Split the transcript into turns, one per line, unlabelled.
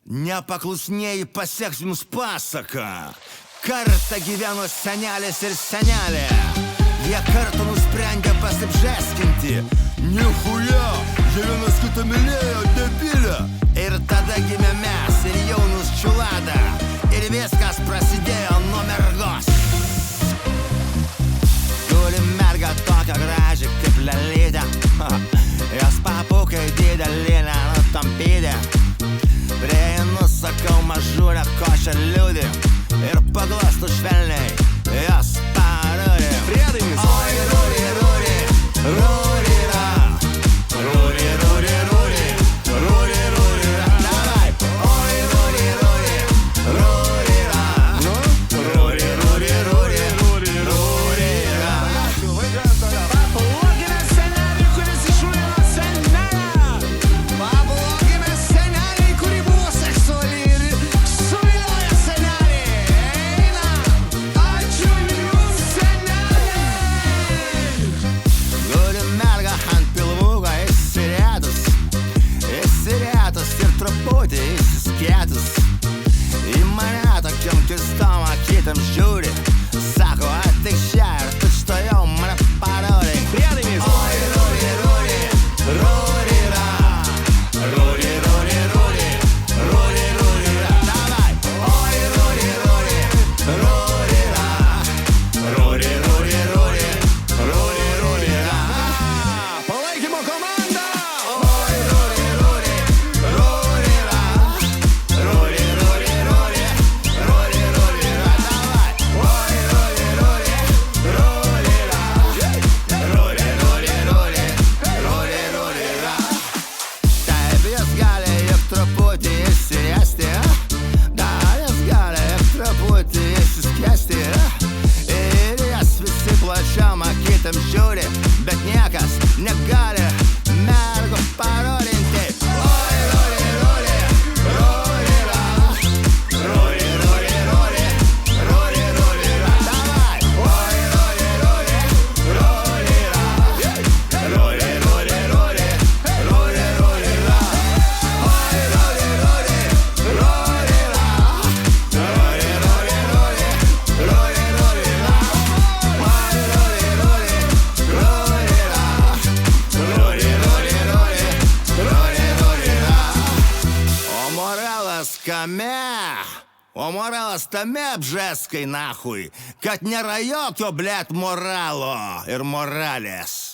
Nepaklusnieji paseks jums pasaką. Kartą gyveno senelis ir senelė. Jie kartu nusprendė pasibžeskinti. Nichuja, jie vienas kitą mylėjo, debilė. Ir tada gimė mes ir jaunus Čulada. Ir viskas prasidėjo nuo mergos. Turi mergą tokią gražią kaip lelytė. Jos papukai didelį nenutampidę. Prieinu, sakau, mažulė, ko čia liūdi. Ir paglastų švelniai jos parūri. Priedainis. Oi, rūri, rūri, rūri, ra. Rūri, rūri, rūri, rūri, rūri, ra. Davai. Oi, rūri, rūri, rūri, ra. Rūri, rūri, rūri, rūri, rūri, ra.
Paplokime senelį, kuris išrūlino senelę. Paplokime senelį, kuri buvo seksuali ir suviliojo senelį. Einam, ačiū jums, senelė.
Guli merga ant pilvuko įsirėtus. Įsirėtus ir truputį įsiskėtus. Į mane tokiam keistom akytam žiūri. Sako, ateik čia ir tučtojau mane parūri.
Priedainis.
Oi, rūri, rūri, rūri, ra. Rūri, rūri, rūri, rūri, rūri, ra. Davai. Oi, rūri, rūri, rūri, ra. Rūri, rūri, rūri, rūri, rūri, ra.
Palaikymo komanda.
Oi, rūri, rūri, rūri, ra. Rūri, rūri, rūri, rūri, rūri, ra. Davai. Oi, rūri, rūri, rūri, ra. Rūri, rūri, rūri, rūri, rūri, ra. Taip jis gali ir truputį įsiriesti. Dar jis gali ir truputį įsiskesti. Ir jas visi plačiam akytam žiūri. Bet niekas negali mergų parorinti. Oi, rūri, rūri, rūri, ra. Rūri, rūri, rūri, rūri, rūri, ra. Davai. Oi, rūri, rūri, rūri, ra. Rūri, rūri, rūri, rūri, rūri, ra. Oi, rūri, rūri, rūri, ra. Rūri, rūri, rūri, rūri, rūri, ra. Oi, rūri, rūri, rūri, ra. Rūri, rūri, rūri, rūri, rūri, ra. O moralas kame? O moralas tame, bžeskai, nahui, kad nėra jokio, blet, moralo ir moralės.